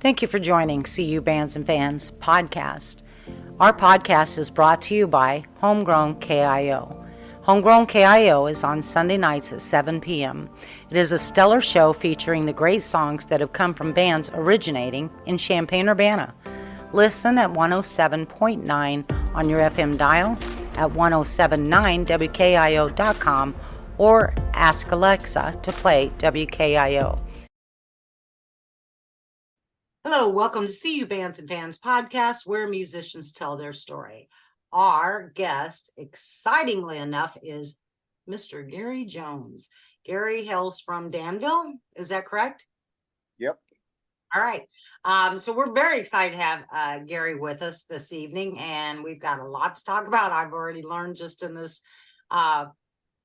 Thank you for joining CU Bands and Fans podcast. Our podcast is brought to you by Homegrown KIO. Homegrown KIO is on Sunday nights at 7 p.m. It is a stellar show featuring the great songs that have come from bands originating in Champaign-Urbana. Listen at 107.9 on your FM dial, at 1079WKIO.com, or ask Alexa to play WKIO. Hello, welcome to CU Bands and Fans podcast, where musicians tell their story. Our guest, excitingly enough, is Mr. Gary Jones. Gary hails from Danville. Is that correct? Yep. All right. So we're very excited to have Gary with us this evening, and we've got a lot to talk about. I've already learned just in this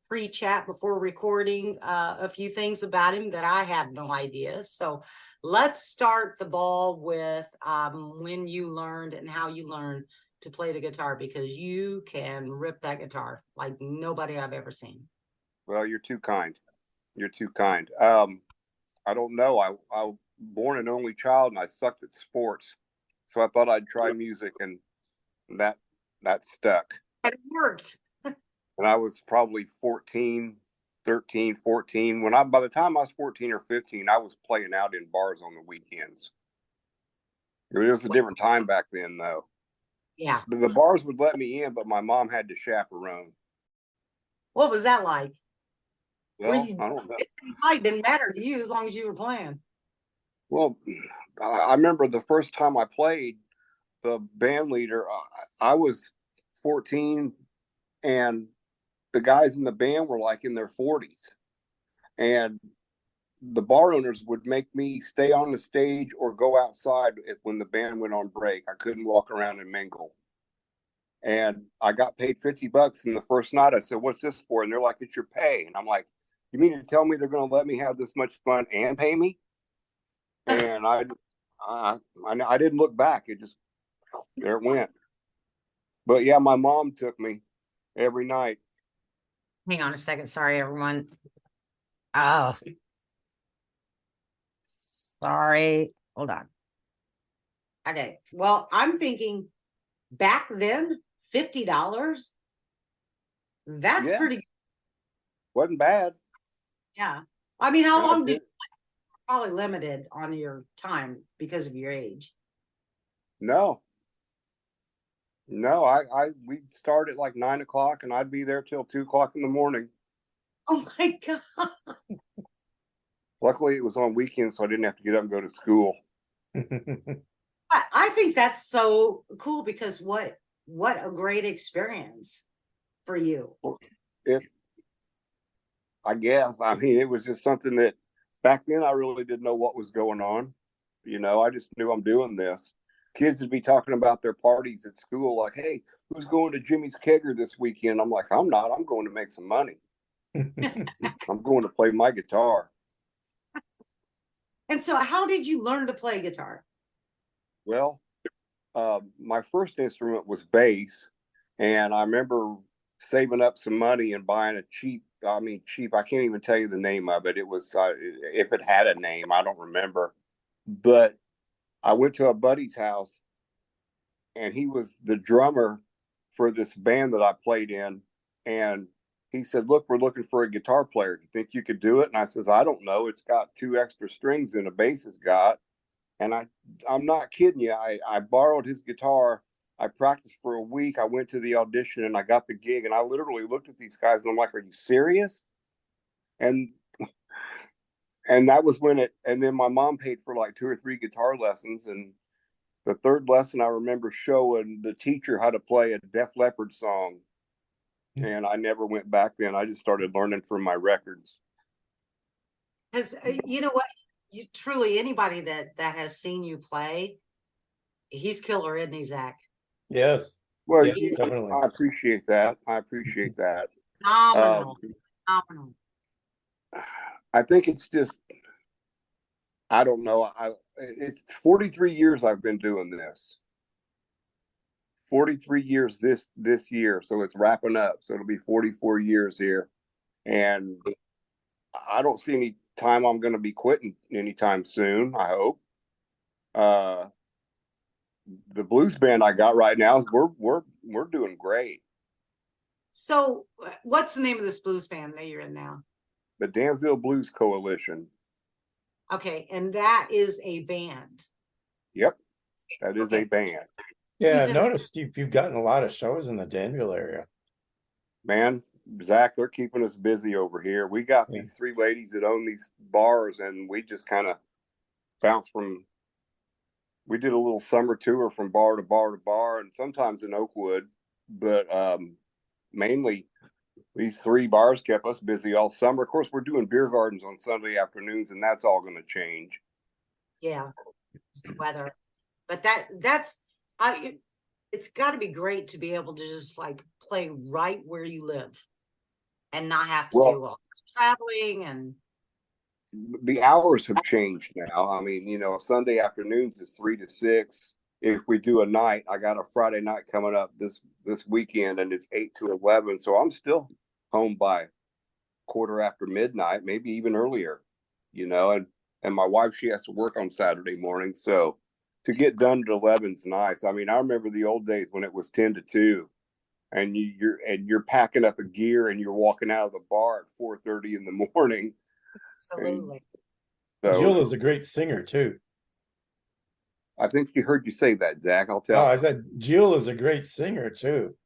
pre-chat before recording a few things about him that I had no idea. So let's start the ball with when you learned and how you learned to play the guitar, because you can rip that guitar like nobody I've ever seen. Well, you're too kind. You're too kind. I don't know. I was born an only child and I sucked at sports. So I thought I'd try music, and that stuck. And it worked. And I was probably 13, 14. By the time I was 14 or 15, I was playing out in bars on the weekends. It was a different time back then, though. Yeah. The bars would let me in, but my mom had to chaperone. What was that like? Well, I don't know. It didn't matter to you as long as you were playing. Well, I remember the first time I played, the band leader, I was 14, and the guys in the band were like in their 40s. And the bar owners would make me stay on the stage or go outside when the band went on break. I couldn't walk around and mingle. And I got paid $50. And the first night I said, "What's this for?" And they're like, "It's your pay." And I'm like, "You mean to tell me they're going to let me have this much fun and pay me?" And I didn't look back. It just, there it went. But yeah, my mom took me every night. Hang on a second. Sorry, everyone. Oh, sorry. Hold on. Okay. Well, I'm thinking back then, $50. That's pretty good. Wasn't bad. Yeah. I mean, how long did you probably limited on your time because of your age? No, we'd start at like 9 o'clock and I'd be there till 2 o'clock in the morning. Oh my God. Luckily it was on weekends, so I didn't have to get up and go to school. I think that's so cool, because what a great experience for you. I guess. I mean, it was just something that back then I really didn't know what was going on. I just knew I'm doing this. Kids would be talking about their parties at school, like, "Hey, who's going to Jimmy's Kegger this weekend?" I'm like, "I'm not. I'm going to make some money. I'm going to play my guitar." And so how did you learn to play guitar? Well, my first instrument was bass, and I remember saving up some money and buying a cheap, I can't even tell you the name of it. It was, if it had a name, I don't remember. But I went to a buddy's house, and he was the drummer for this band that I played in. And he said, "Look, we're looking for a guitar player. Do you think you could do it?" And I says, "I don't know. It's got 2 extra strings than a bass has got." And I'm not kidding you. I borrowed his guitar. I practiced for a week. I went to the audition and I got the gig. And I literally looked at these guys and I'm like, "Are you serious?" And that was and then my mom paid for like 2 or 3 guitar lessons. And the third lesson, I remember showing the teacher how to play a Def Leppard song. And I never went back then. I just started learning from my records. Because you know what? You truly, anybody that has seen you play, he's killer, isn't he, Zach? Yes. Well, yeah, definitely. I appreciate that. Phenomenal. I think it's just, I don't know. It's 43 years I've been doing this. 43 years this year, so it's wrapping up. So it'll be 44 years here, and I don't see any time I'm going to be quitting anytime soon. I hope. Uh, the blues band I got right now is we're doing great. So what's the name of this blues band that you're in now? The Danville Blues Coalition. Okay, and that is a band. Yep, that is Okay. a band. Yeah, Who's I've in it? noticed you've gotten a lot of shows in the Danville area. Man, Zach, they're keeping us busy over here. We got Yeah. these three ladies that own these bars, and we just kind of bounce from. We did a little summer tour from bar to bar to bar, and sometimes in Oakwood, but mainly these three bars kept us busy all summer. Of course, we're doing beer gardens on Sunday afternoons, and that's all going to change. Yeah, it's the weather. But that's it's got to be great to be able to just like play right where you live and not have to do all this traveling and the hours have changed now. I mean, Sunday afternoons is 3 to 6. If we do a night, I got a Friday night coming up this weekend, and it's 8 to 11. So I'm still home by quarter after midnight, maybe even earlier. And my wife, she has to work on Saturday morning, so to get done at 11 is nice. I mean, I remember the old days when it was 10 to 2, and you're packing up a gear and you're walking out of the bar at 4:30 in the morning. absolutely. So Jill is a great singer too. I think she heard you say that, Zach. I'll Oh, tell. I said Jill is a great singer too.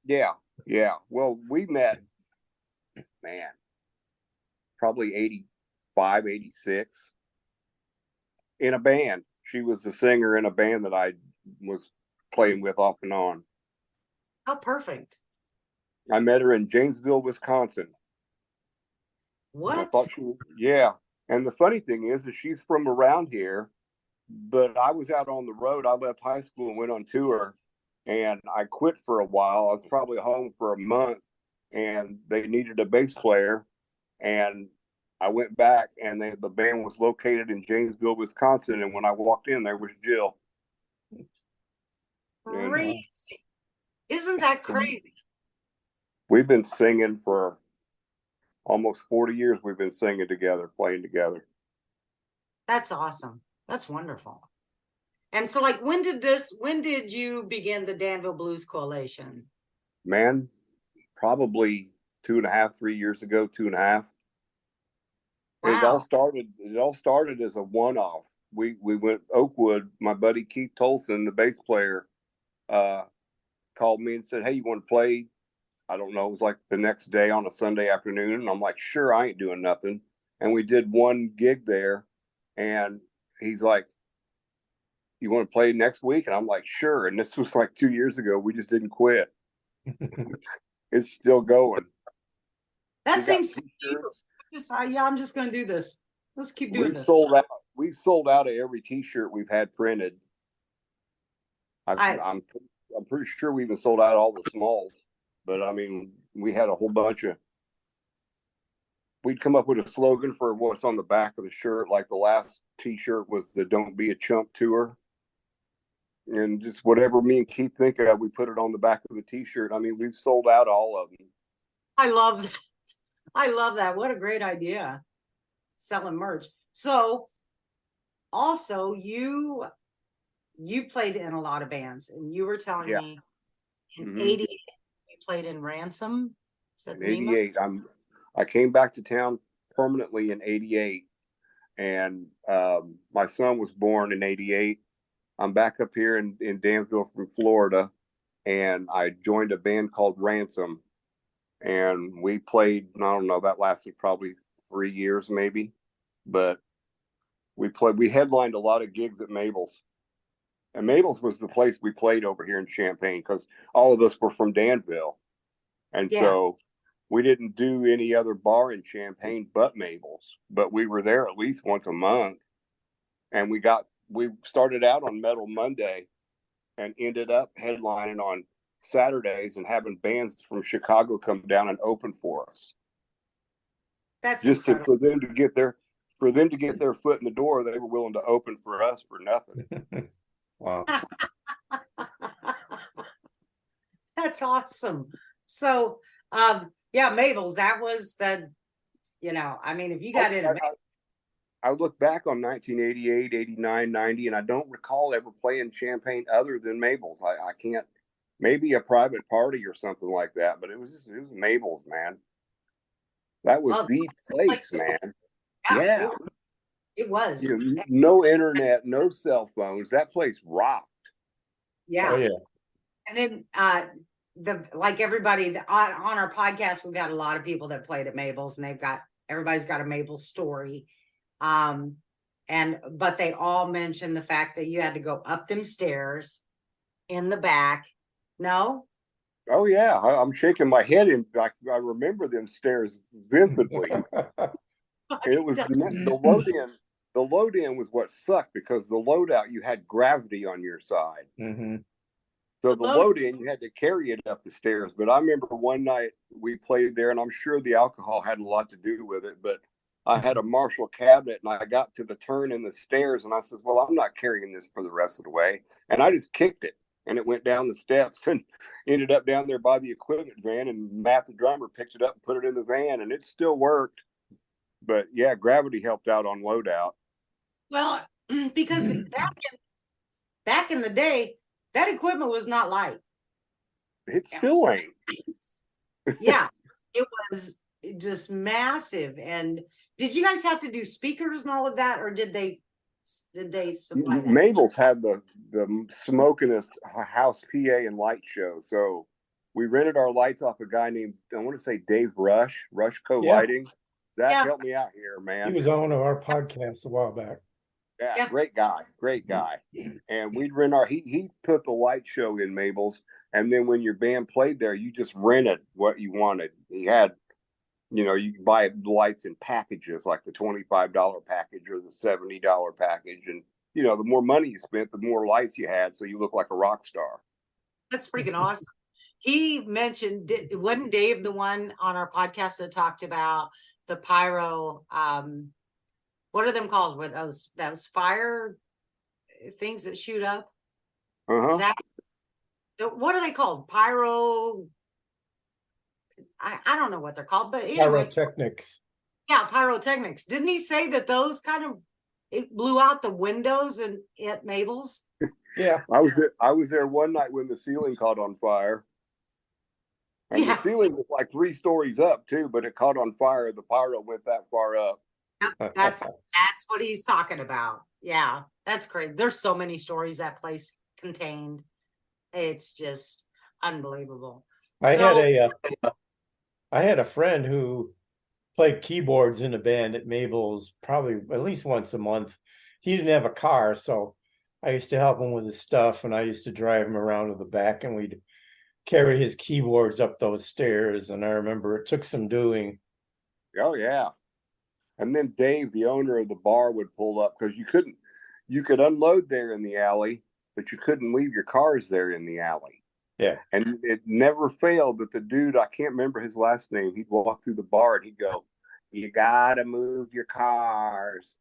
Yeah. Well, we met, man, probably 85, 86 in a band. She was the singer in a band that I was playing with off and on. How perfect. I met her in Janesville, Wisconsin. What? I thought yeah. And the funny thing is she's from around here, but I was out on the road. I left high school and went on tour, and I quit for a while. I was probably home for a month, and they needed a bass player, and I went back, and the band was located in Janesville, Wisconsin. And when I walked in, there was Jill. Crazy. Isn't that crazy? We've been singing for almost 40 years. We've been singing together, playing together. That's awesome. That's wonderful. And so like when did you begin the Danville Blues Coalition? Man, probably 2.5, 3 years ago, 2.5. Wow. It all started as a one-off. We went Oakwood. My buddy Keith Tolson, the bass player, called me and said, "Hey, you want to play?" I don't know. It was like the next day on a Sunday afternoon. And I'm like, "Sure, I ain't doing nothing." And we did one gig there, and he's like, "You want to play next week?" And I'm like, "Sure." And this was like 2 years ago. We just didn't quit. It's still going. That seems yeah, I'm just going to do this. Let's keep doing this. We've sold out of every T-shirt we've had printed. I'm pretty sure we even sold out all the smalls. But I mean, we had a whole bunch of. We'd come up with a slogan for what's on the back of the shirt. Like the last T-shirt was the "Don't Be a Chump" tour, and just whatever me and Keith think of, we put it on the back of the T-shirt. I mean, we've sold out all of them. I love that. I love that. What a great idea. Selling merch. So also you played in a lot of bands, and you were telling me in 88 you played in Ransom. Is that in 88. I came back to town permanently in 88, and my son was born in 88. I'm back up here in Danville from Florida, and I joined a band called Ransom, and we played, I don't know, that lasted probably 3 years maybe, but we headlined a lot of gigs at Mabel's. And Mabel's was the place we played over here in Champaign, because all of us were from Danville. And so we didn't do any other bar in Champaign but Mabel's, but we were there at least once a month. And we started out on Metal Monday and ended up headlining on Saturdays and having bands from Chicago come down and open for us. That's just for them to get their foot in the door. They were willing to open for us for nothing. Wow. That's awesome. So yeah, Mabel's, that was the, I mean, if you got in I look back on 1988, 89, 90, and I don't recall ever playing Champaign other than Mabel's. I can't, maybe a private party or something like that, but it was Mabel's, man. That was Oh, the place place, to be. man. Yeah, Yeah. it was. You know, no internet, no cell phones. That place rocked. Yeah. Oh yeah. And then like everybody on our podcast, we've got a lot of people that played at Mabel's, and everybody's got a Mabel's story. But they all mentioned the fact that you had to go up them stairs in the back. No? Oh yeah, I'm shaking my head and I remember them stairs vividly. It was the load in. The load in was what sucked because the loadout you had gravity on your side. Mm-hmm. So the load in you had to carry it up the stairs. But I remember one night we played there, and I'm sure the alcohol had a lot to do with it. But I had a Marshall cabinet, and I got to the turn in the stairs, and I said, "Well, I'm not carrying this for the rest of the way," and I just kicked it. And it went down the steps and ended up down there by the equipment van. And Matt, the drummer, picked it up and put it in the van, and it still worked. But yeah, gravity helped out on loadout. Well, because back in the day, that equipment was not light. It still ain't. Yeah, it was just massive. And did you guys have to do speakers and all of that, or did they supply that? Mabel's had the smokiness house PA and light show. So we rented our lights off a guy named, I want to say Dave Rush Co-Lighting. Zach, help me out here, man. He was on one of our podcasts a while back. Yeah, great guy. And we'd rent he put the light show in Mabel's, and then when your band played there, you just rented what you wanted. He had, you could buy lights in packages, like the $25 package or the $70 package. And, the more money you spent, the more lights you had. So you look like a rock star. That's freaking awesome. He mentioned, wasn't Dave the one on our podcast that talked about the pyro, what are them called? What those fire things that shoot up? Uh-huh. What are they called? Pyro. I don't know what they're called, but anyway. Pyrotechnics. Yeah, pyrotechnics. Didn't he say that those it blew out the windows at Mabel's? Yeah. I was there one night when the ceiling caught on fire. And the ceiling was like 3 stories up too, but it caught on fire. The pyro went that far up. That's what he's talking about. Yeah, that's crazy. There's so many stories that place contained. It's just unbelievable. I had a friend who played keyboards in a band at Mabel's probably at least once a month. He didn't have a car, so I used to help him with his stuff, and I used to drive him around to the back, and we'd carry his keyboards up those stairs. And I remember it took some doing. Oh yeah. And then Dave, the owner of the bar, would pull up because you could unload there in the alley, but you couldn't leave your cars there in the alley. Yeah. And it never failed that the dude, I can't remember his last name, he'd walk through the bar and he'd go, "You gotta move your cars."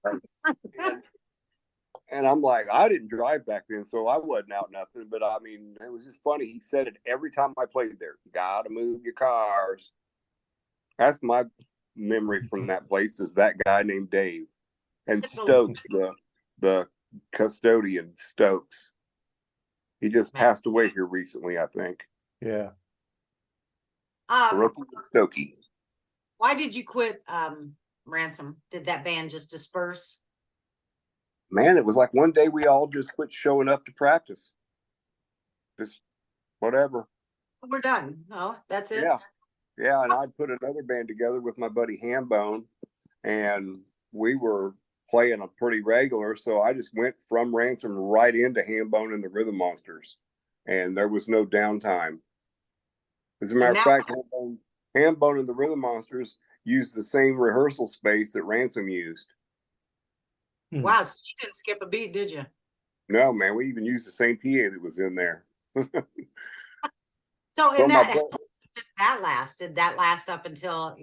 And I'm like, I didn't drive back then, so I wasn't out nothing. But I mean, it was just funny. He said it every time I played there. "You gotta move your cars." That's my memory from that place, is that guy named Dave. And Stokes, the custodian, Stokes. He just passed away here recently, I think. Yeah. Stokey. Why did you quit Ransom? Did that band just disperse? Man, it was like one day we all just quit showing up to practice. Just whatever. We're done. Oh, that's it? Yeah, and I put another band together with my buddy Hambone, and we were playing a pretty regular, so I just went from Ransom right into Hambone and the Rhythm Monsters, and there was no downtime. As a matter of fact, Hambone and the Rhythm Monsters used the same rehearsal space that Ransom used. Wow, so you didn't skip a beat, did you? No, man, we even used the same PA that was in there. So in did that last up until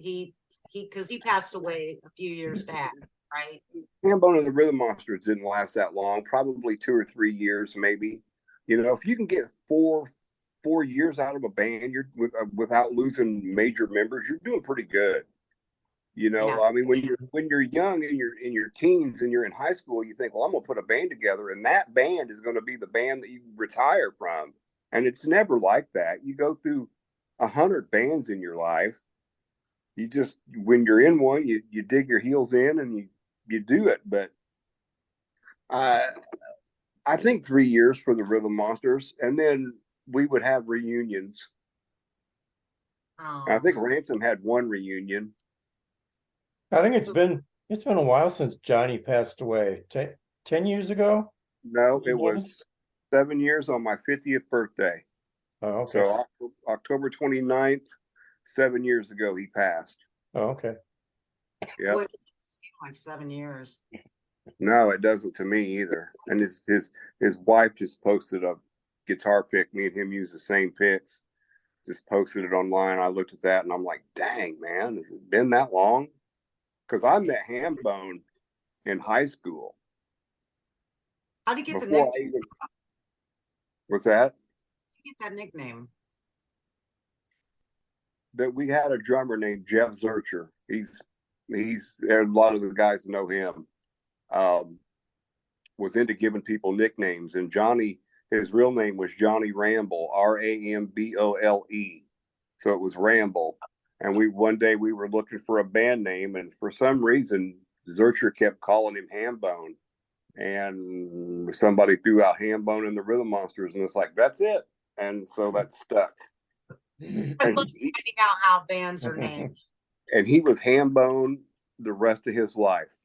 because he passed away a few years back, right? Hambone and the Rhythm Monsters didn't last that long, probably 2 or 3 years, maybe. If you can get 4 years out of a band, you're without losing major members, you're doing pretty good. You know, Yeah. I mean, when you're young and you're in your teens and you're in high school, you think, well, I'm gonna put a band together, and that band is gonna be the band that you retire from. And it's never like that. You go through 100 bands in your life. You just when you're in one, you dig your heels in and you do it. But I I think 3 years for the Rhythm Monsters, and then we would have reunions. And I Oh. think Ransom had one reunion. I think it's been a while since Johnny passed away. 10 years ago? No, it 11? was 7 years on my 50th birthday. Oh, okay. So October 29th, 7 years ago, he passed. Oh, okay. Yeah. Boy, it seemed like 7 years. No, it doesn't to me either. And his wife just posted a guitar pick. Me and him use the same picks. Just posted it online. I looked at that and I'm like, dang, man, has it been that long? Because I met Hambone in high school. How'd you get the Before I nickname? even, what's that? How'd you get that nickname? That we had a drummer named Jeff Zurcher. He's a lot of the guys know him. Was into giving people nicknames, and Johnny, his real name was Johnny Ramble, Rambole. So it was Ramble. And one day we were looking for a band name, and for some reason Zurcher kept calling him Hambone. And somebody threw out Hambone and the Rhythm Monsters, and it's like, that's it. And so that stuck. It's And like finding out how bands are named. and he was Hambone the rest of his life.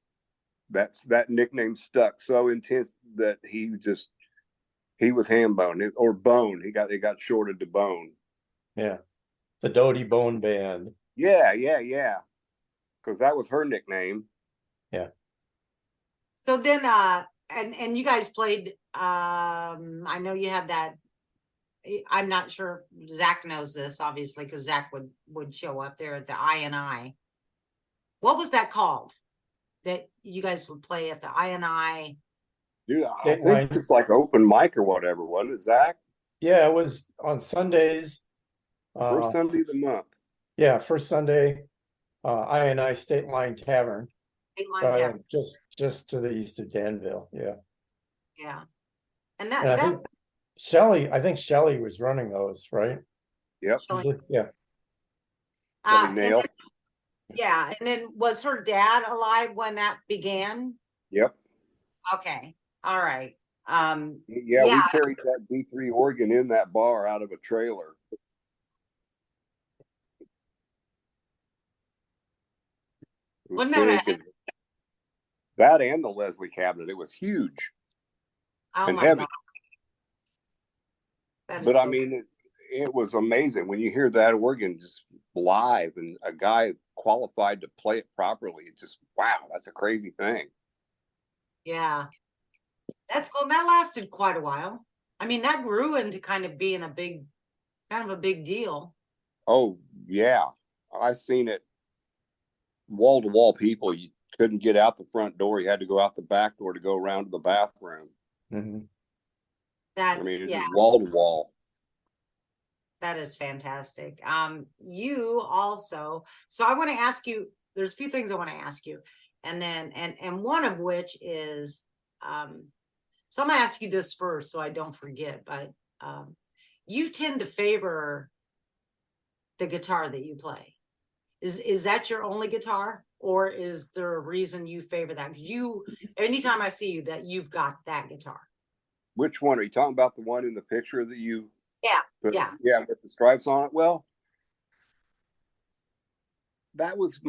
That nickname stuck so intense that he was Hambone or Bone. It got shorted to Bone. Yeah. The Doty Bone Band. Yeah. Because that was her nickname. Yeah. So then and you guys played I know you had that. I'm not sure Zach knows this, obviously, because Zach would show up there at the I. What was that called? That you guys would play at the I. Dude, I State think line. it's like open mic or whatever, wasn't it, Zach? Yeah, it was on Sundays. First Sunday of the month. Yeah, first Sunday, I State Line Tavern, State Line Tavern. just to the east of Danville. Yeah. Yeah. And And I think Shelley was running those, right? Yep. Yeah. Shelley Nail. And then was her dad alive when that began? Yep. Okay. All right. Yeah, we carried that B3 organ in that bar out of a trailer. Wasn't that and the Leslie cabinet? It was huge. Oh and my heavy. God. But I mean, it was amazing when you hear that organ just live and a guy qualified to play it properly. It just, wow, that's a crazy thing. Yeah. That's cool. That lasted quite a while. I mean, that grew into kind of being a big deal. Oh, yeah. I seen it wall to wall people. You couldn't get out the front door. You had to go out the back door to go around to the bathroom. Mm-hmm. It's just wall to wall. That is fantastic. You also, so I want to ask you, there's a few things I want to ask you. And then, and one of which is, so I'm gonna ask you this first so I don't forget, but you tend to favor the guitar that you play. Is that your only guitar, or is there a reason you favor that? Because anytime I see you, that you've got that guitar. Which one are you talking about? The one in the picture that you? Yeah. Yeah, with the stripes on it. Well, that was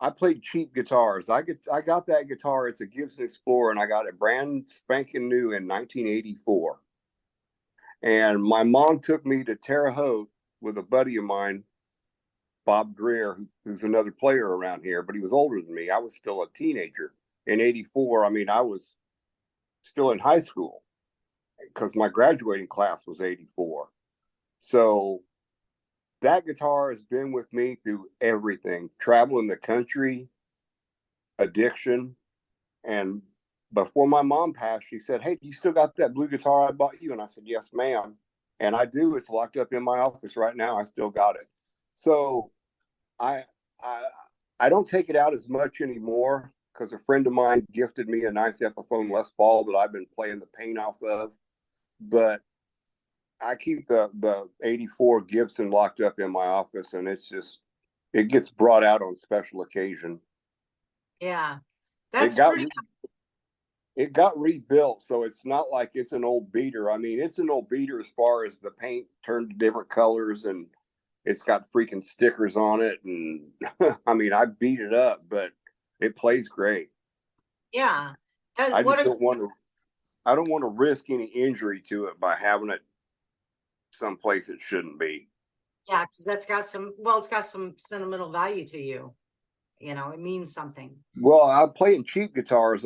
I played cheap guitars. I got that guitar. It's a Gibson Explorer, and I got it brand spanking new in 1984. And my mom took me to Terre Haute with a buddy of mine, Bob Greer, who's another player around here, but he was older than me. I was still a teenager in 84. I mean, I was still in high school because my graduating class was 84. So that guitar has been with me through everything, traveling the country, addiction. And before my mom passed, she said, "Hey, you still got that blue guitar I bought you?" And I said, "Yes, ma'am." And I do. It's locked up in my office right now. I still got it. So I I don't take it out as much anymore because a friend of mine gifted me a nice Epiphone Les Paul that I've been playing the paint off of. But I keep the 84 Gibson locked up in my office, and it gets brought out on special occasion. Yeah, It that's got pretty. it got rebuilt, so it's not like it's an old beater. I mean, it's an old beater as far as the paint turned to different colors, and it's got freaking stickers on it. And I mean, I beat it up, but it plays great. Yeah. I What just a, don't want to. I don't want to risk any injury to it by having it someplace it shouldn't be. yeah, because that's got some, well, it's got some sentimental value to you. You know, it means something. Well, I'm playing cheap guitars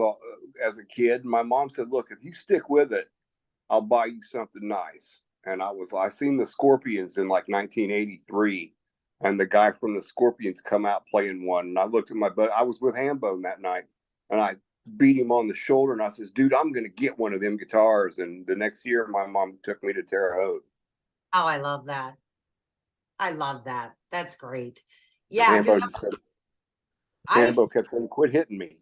as a kid. And my mom said, "Look, if you stick with it, I'll buy you something nice." And I seen the Scorpions in like 1983, and the guy from the Scorpions come out playing one. And I looked at my buddy. I was with Hambone that night, and I beat him on the shoulder, and I says, "Dude, I'm gonna get one of them guitars." And the next year, my mom took me to Terre Haute. Oh, I love that. I love that. That's great. And Yeah, because I Hambo kept saying, "Quit hitting me."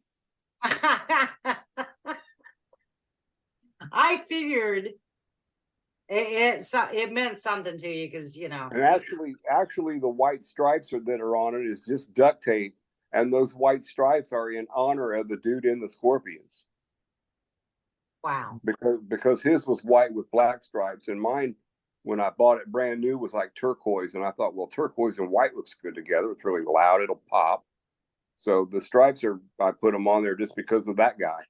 I figured it meant something to you because you know. And actually, the white stripes that are on it is just duct tape, and those white stripes are in honor of the dude in the Scorpions. Wow. Because his was white with black stripes, and mine, when I bought it brand new, was like turquoise. And I thought, well, turquoise and white looks good together. It's really loud. It'll pop. So the stripes I put them on there just because of that guy.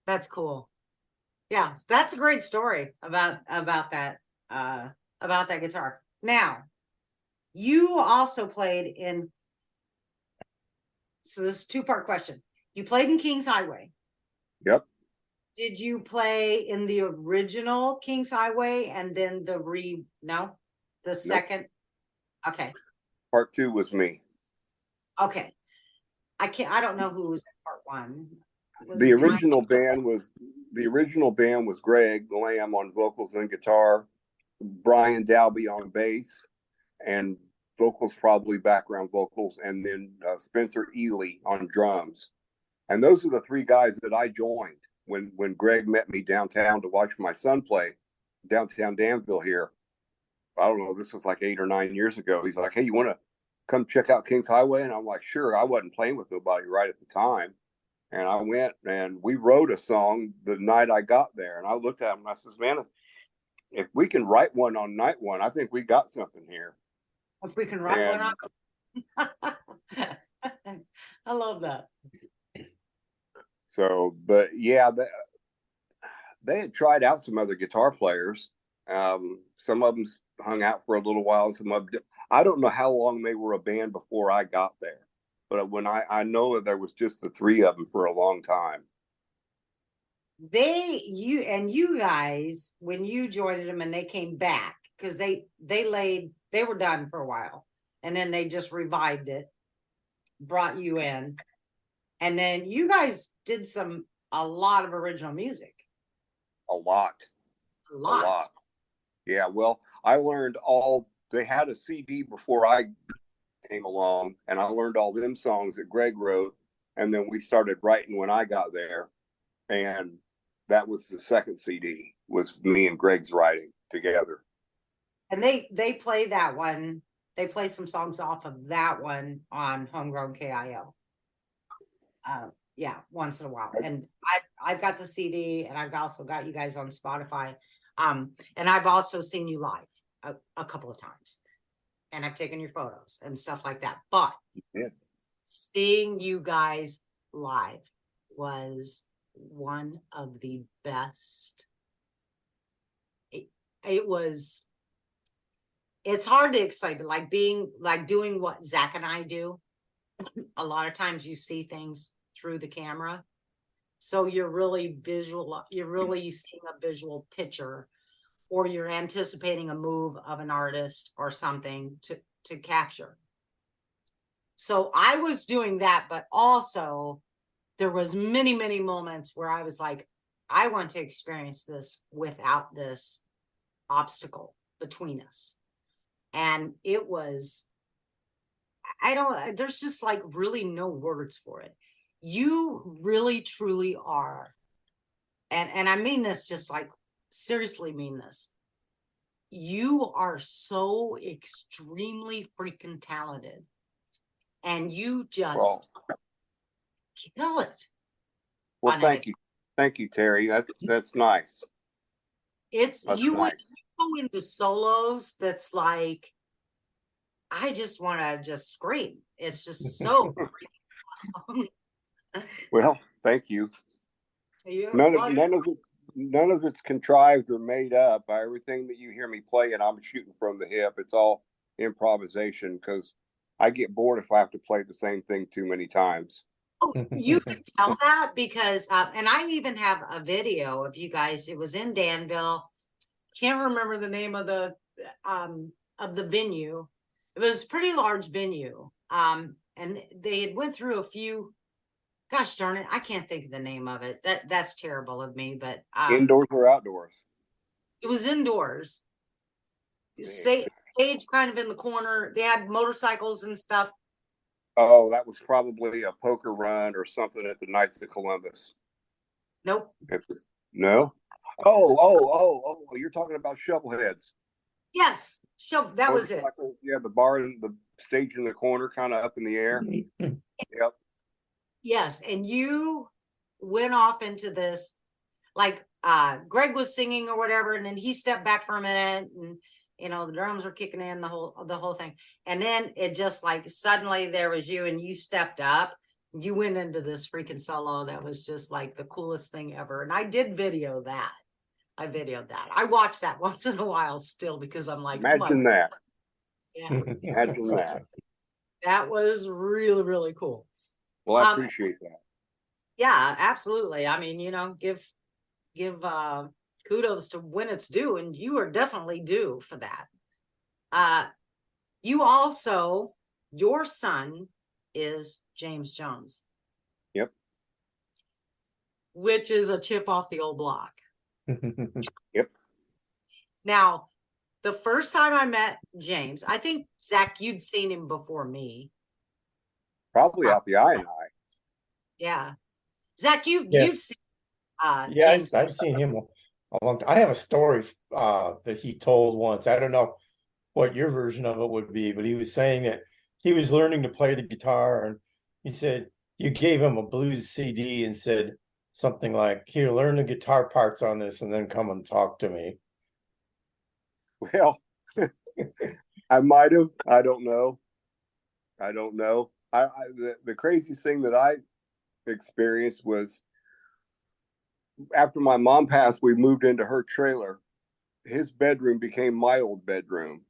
That's cool. Yeah, that's a great story about that guitar. Now, you also played in, so this is a two-part question. You played in King's Highway. Yep. Did you play in the original King's Highway and then the second? Okay. Part 2 was me. Okay. I don't know who was in part 1. The original band was Greg Lamb on vocals and guitar, Brian Dalby on bass, and vocals, probably background vocals, and then Spencer Ely on drums. And those are the 3 guys that I joined when Greg met me downtown to watch my son play downtown Danville here. I don't know, this was like 8 or 9 years ago. He's like, "Hey, you want to come check out King's Highway?" And I'm like, "Sure." I wasn't playing with nobody right at the time. And I went and we wrote a song the night I got there. And I looked at him and I says, "Man, if we can write one on night one, I think we got something here." If we can write one up. I love that. So, but yeah, they had tried out some other guitar players. Some of them hung out for a little while. I don't know how long they were a band before I got there. But when I know that there was just the 3 of them for a long time. You guys, when you joined them and they came back, because they were done for a while, and then they just revived it, brought you in, and then you guys did a lot of original music. A lot. Yeah, well, I learned they had a CD before I came along, and I learned all them songs that Greg wrote, and then we started writing when I got there, and that was the second CD, was me and Greg's writing together. And they play that one. They play some songs off of that one on Homegrown KIO. Yeah, once in a while. And I've got the CD, and I've also got you guys on Spotify. And I've also seen you live a couple of times. And I've taken your photos and stuff like that. But seeing you guys live was one of the best. It's hard to explain, but doing what Zach and I do, a lot of times you see things through the camera. So you're really seeing a visual picture, or you're anticipating a move of an artist or something to capture. So I was doing that, but also there was many, many moments where I was like, I want to experience this without this obstacle between us. And it was I don't, there's just like really no words for it. You really truly are. And I mean this just like seriously mean this. You are so extremely freaking talented and you Well, just kill it. well, on it. thank you, Terry. That's nice. It's That's you would nice. go into solos that's like I just want to just scream. It's just so awesome. Well, thank you. Well, None of it's contrived or made up. Everything that you hear me playing, I'm shooting from the hip. It's all improvisation because I get bored if I have to play the same thing too many times. you can tell that because, and I even have a video of you guys. It was in Danville. Can't remember the name of the venue. It was a pretty large venue. And they had went through a few. Gosh darn it, I can't think of the name of it. That's terrible of me, but Indoors or outdoors? it was indoors. Stage kind of in the corner. They had motorcycles and stuff. Oh, that was probably a poker run or something at the Knights of Columbus. Nope. It was no. You're talking about Shovelheads. Yes. So that was it. Yeah, the bar and the stage in the corner, kind of up in the air. Yep. Yes. And you went off into this, like Greg was singing or whatever, and then he stepped back for a minute and the drums were kicking in, the whole thing. And then it just like suddenly there was you and you stepped up. You went into this freaking solo that was just like the coolest thing ever. And I did video that. I videoed that. I watch that once in a while still because I'm like, imagine that. Yeah. Imagine that. That was really, really cool. Well, I appreciate that. Yeah, absolutely. I mean, give kudos to when it's due, and you are definitely due for that. You also, your son is James Jones. Yep. Which is a chip off the old block. Yep. Now, the first time I met James, I think, Zach, you'd seen him before me. Probably out the eye and eye. Yeah. Zach, you've seen yeah, James. I've seen him a long time. I have a story that he told once. I don't know what your version of it would be, but he was saying that he was learning to play the guitar, and he said you gave him a blues CD and said something like, "Here, learn the guitar parts on this, and then come and talk to me." Well, I might have. I don't know. The craziest thing that I experienced was after my mom passed, we moved into her trailer. His bedroom became my old bedroom.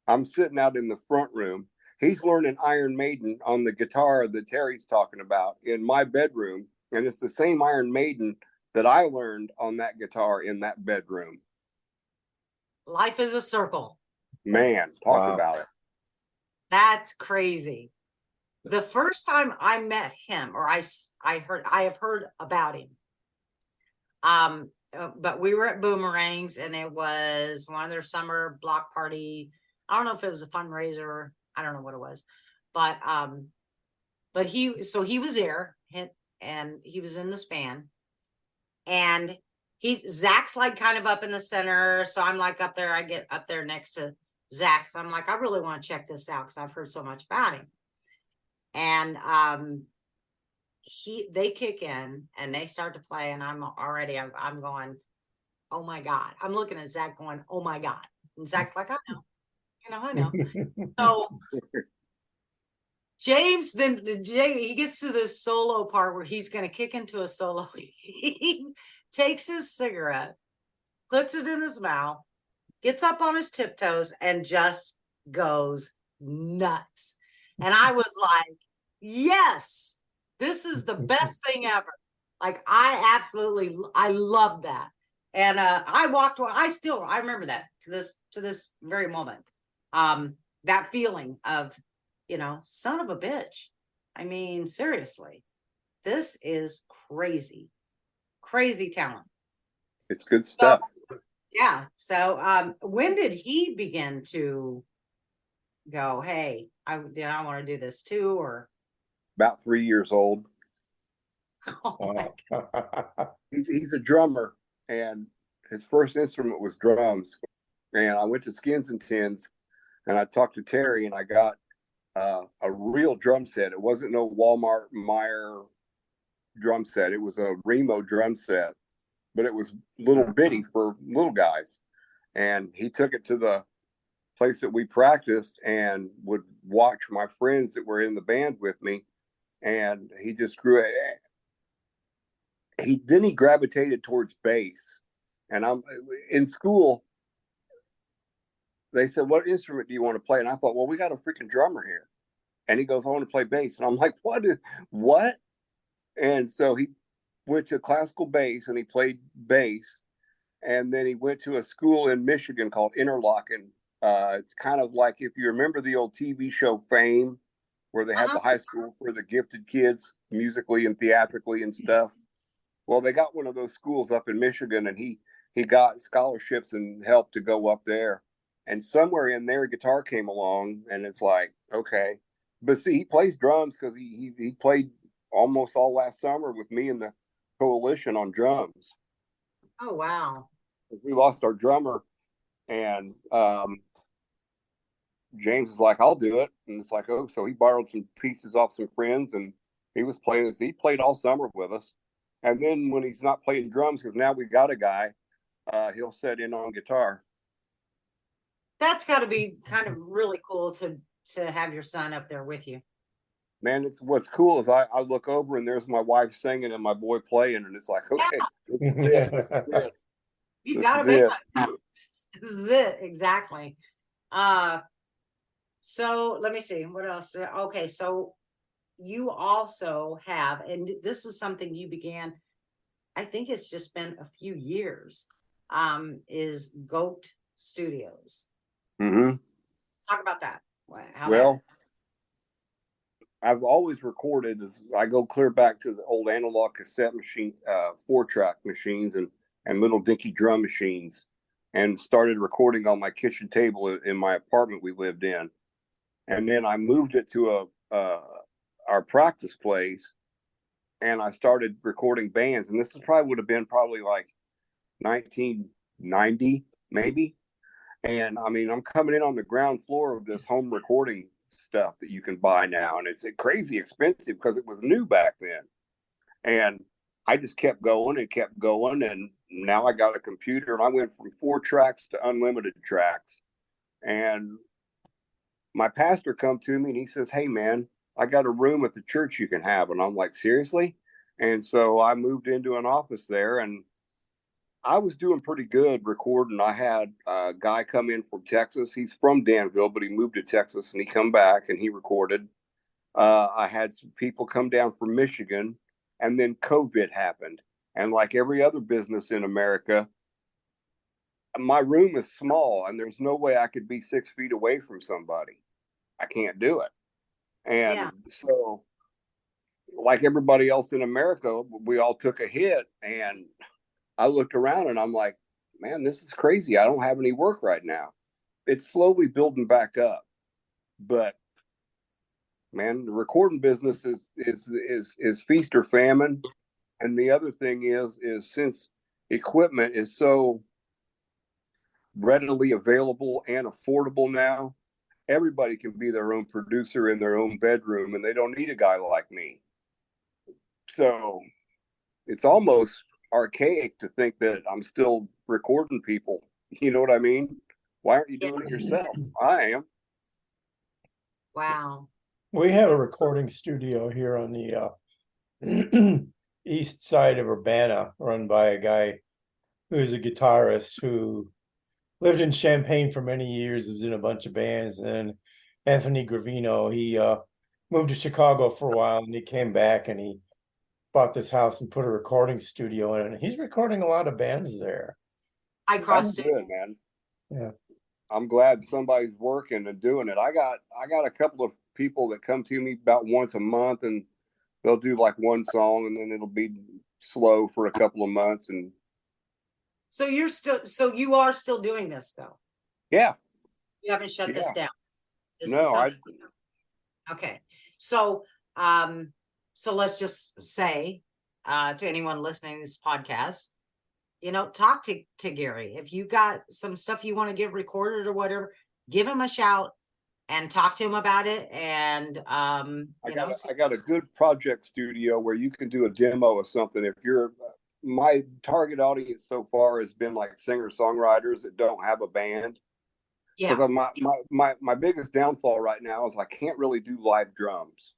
I'm sitting out in the front room. He's learning Iron Maiden on the guitar that Terry's talking about in my bedroom. And it's the same Iron Maiden that I learned on that guitar in that bedroom. Life is a circle. Man, talk about it. That's crazy. The first time I met him, or I have heard about him. But we were at Boomerangs, and it was one of their summer block party. I don't know if it was a fundraiser. I don't know what it was, but he was there, and he was in the span, and Zach's like kind of up in the center, so I'm like up there. I get up there next to Zach, so I'm like, I really want to check this out because I've heard so much about him, and they kick in and they start to play, and I'm going, oh my God. I'm looking at Zach going, oh my God. And Zach's like, I know. So James, he gets to this solo part where he's going to kick into a solo. He takes his cigarette, puts it in his mouth, gets up on his tiptoes, and just goes nuts. And I was like, yes, this is the best thing ever. Like, I love that. And I walked away. I remember that to this very moment. That feeling of, son of a bitch. I mean, seriously, this is crazy talent. It's good stuff. So, yeah. So, when did he begin to go, hey, I want to do this too, or About 3 years old. oh my He's a drummer, and his first instrument was drums. And I went to Skins and Tins, and I talked to Terry, and I got a real drum set. It wasn't no Walmart Meyer drum set. It was a Remo drum set, but it was little bitty for little guys. And he took it to the place that we practiced and would watch my friends that were in the band with me. And he just grew it. He gravitated towards bass. And I'm in school. They said, "What instrument do you want to play?" And I thought, well, we got a freaking drummer here. And he goes, "I want to play bass." And I'm like, what? And so he went to classical bass and he played bass. And then he went to a school in Michigan called Interlochen. It's kind of like, if you remember the old TV show Fame, where they had the high school for the gifted kids, musically and theatrically and stuff. Well, they got one of those schools up in Michigan, and he got scholarships and help to go up there. And somewhere in there, guitar came along, and it's like, okay. But see, he plays drums because he played almost all last summer with me and the coalition on drums. Oh wow. We lost our drummer, and James is like, "I'll do it." And it's like, oh, so he borrowed some pieces off some friends, and he was playing this. He played all summer with us. And then when he's not playing drums, because now we got a guy, he'll set in on guitar. That's got to be kind of really cool to have your son up there with you. Man, it's what's cool is I look over and there's my wife singing and my boy playing, and it's like, okay, this is it. This is it. You got to make it. This is it, exactly. So let me see what else. Okay, so you also have, and this is something you began, I think it's just been a few years, is Goat Studios. Mm-hmm. Talk about that. Well, I've always recorded. As I go clear back to the old analog cassette machine, 4-track machines and little dinky drum machines, and started recording on my kitchen table in my apartment we lived in. And then I moved it to our practice place, and I started recording bands. And this would have been probably like 1990, maybe. And I mean, I'm coming in on the ground floor of this home recording stuff that you can buy now, and it's crazy expensive because it was new back then. And I just kept going and kept going, and now I got a computer, and I went from 4 tracks to unlimited tracks. And my pastor come to me and he says, "Hey man, I got a room at the church you can have." And I'm like, seriously? And so I moved into an office there, and I was doing pretty good recording. I had a guy come in from Texas. He's from Danville, but he moved to Texas, and he come back and he recorded. I had some people come down from Michigan, and then COVID happened. And like every other business in America, my room is small, and there's no way I could be 6 feet away from somebody. I can't do it. And so, like everybody else in America, we all took a hit. And I looked around and I'm like, man, this is crazy. I don't have any work right now. It's slowly building back up. But man, the recording business is feast or famine. And the other thing is since equipment is so readily available and affordable now, everybody can be their own producer in their own bedroom, and they don't need a guy like me. So it's almost archaic to think that I'm still recording people. You know what I mean? Why aren't you doing it yourself? I am. Wow. We have a recording studio here on the east side of Urbana, run by a guy who's a guitarist who lived in Champaign for many years, was in a bunch of bands. And then Anthony Gravino, he moved to Chicago for a while, and he came back and he bought this house and put a recording studio in it. And he's recording a lot of bands there. I crossed it. Good, man. Yeah. I'm glad somebody's working and doing it. I got a couple of people that come to me about once a month, and they'll do like one song, and then it'll be slow for a couple of months. And so you are still doing this though? Yeah. You haven't shut this down? This is No, something- Okay, so, so let's just say, to anyone listening to this podcast, talk to Gary. If you got some stuff you want to get recorded or whatever, give him a shout and talk to him about it. And, I got a good project studio where you can do a demo of something. If you're, my target audience so far has been like singer-songwriters that don't have a band. yeah, Because my biggest downfall right now is I can't really do live drums,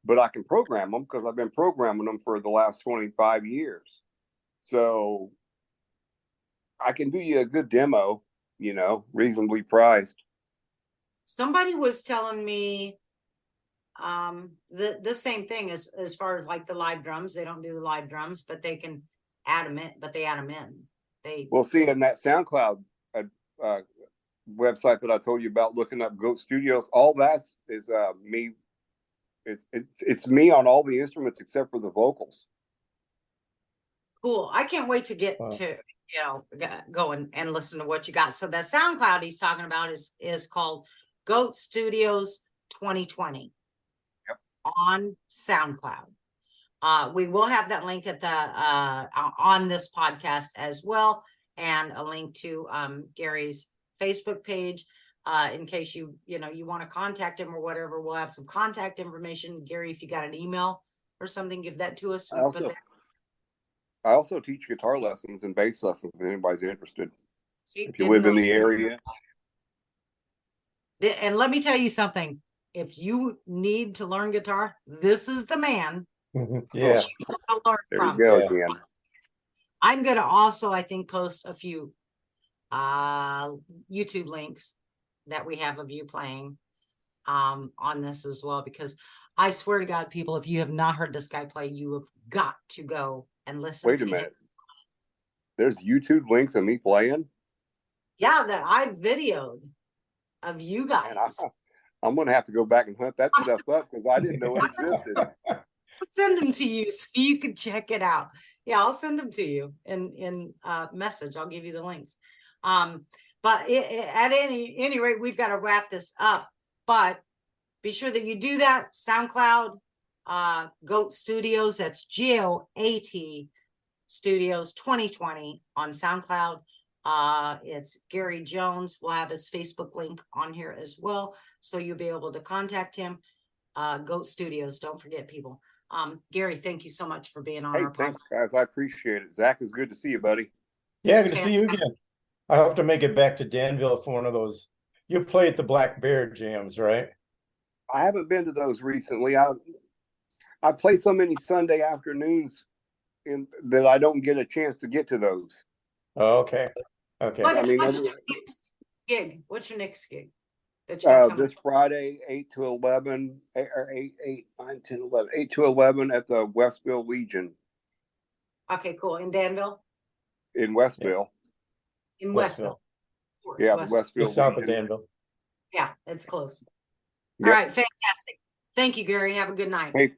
but I can program them because I've been programming them for the last 25 years. So I can do you a good demo, reasonably priced. somebody was telling me, the same thing as far as like the live drums. They don't do the live drums, but they can add them in, but they add them in. We'll see in that SoundCloud website that I told you about, looking up Goat Studios. All that is me. It's me on all the instruments except for the vocals. Cool. I can't wait to get to, go and listen to what you got. So that SoundCloud he's talking about is called Goat Studios 2020. Yep. On SoundCloud. We will have that link at the on this podcast as well, and a link to Gary's Facebook page, in case you want to contact him or whatever. We'll have some contact information. Gary, if you got an email or something, give that to us. I also teach guitar lessons and bass lessons if anybody's interested. See, if you live in the area. And let me tell you something. If you need to learn guitar, this is the man. Yeah. To learn There from. you go Yeah. again. I'm going to also, I think, post a few YouTube links that we have of you playing on this as well, because I swear to God, people, if you have not heard this guy play, you have got to go and listen. Wait a minute. There's YouTube links of me playing? Yeah, that I videoed of you guys. Man, I'm going to have to go back and hunt that stuff up because I didn't know it existed. I'll send them to you so you can check it out. Yeah, I'll send them to you in message. I'll give you the links. But at any rate, we've got to wrap this up. But be sure that you do that. SoundCloud, Goat Studios. That's GOAT Studios 2020 on SoundCloud. It's Gary Jones. We'll have his Facebook link on here as well, so you'll be able to contact him. Goat Studios. Don't forget, people. Gary, thank you so much for being on our podcast. Thanks, guys. I appreciate it. Zach, it's good to see you, buddy. Yeah, good to see you again. I hope to make it back to Danville for one of those. You play at the Black Bear jams, right? I haven't been to those recently. I play so many Sunday afternoons that I don't get a chance to get to those. Oh, okay. Okay. What's your next gig? What's your next gig? This Friday, 8 to 11, or 8, 9, 10, 11, 8 to 11 at the Westville Legion. Okay, cool. In Danville? In Westville. In Westville. Yeah, the Westville Just south of Legion. Danville. Yeah, it's close. Yep. All right, fantastic. Thank you, Gary. Have a good night. Hey,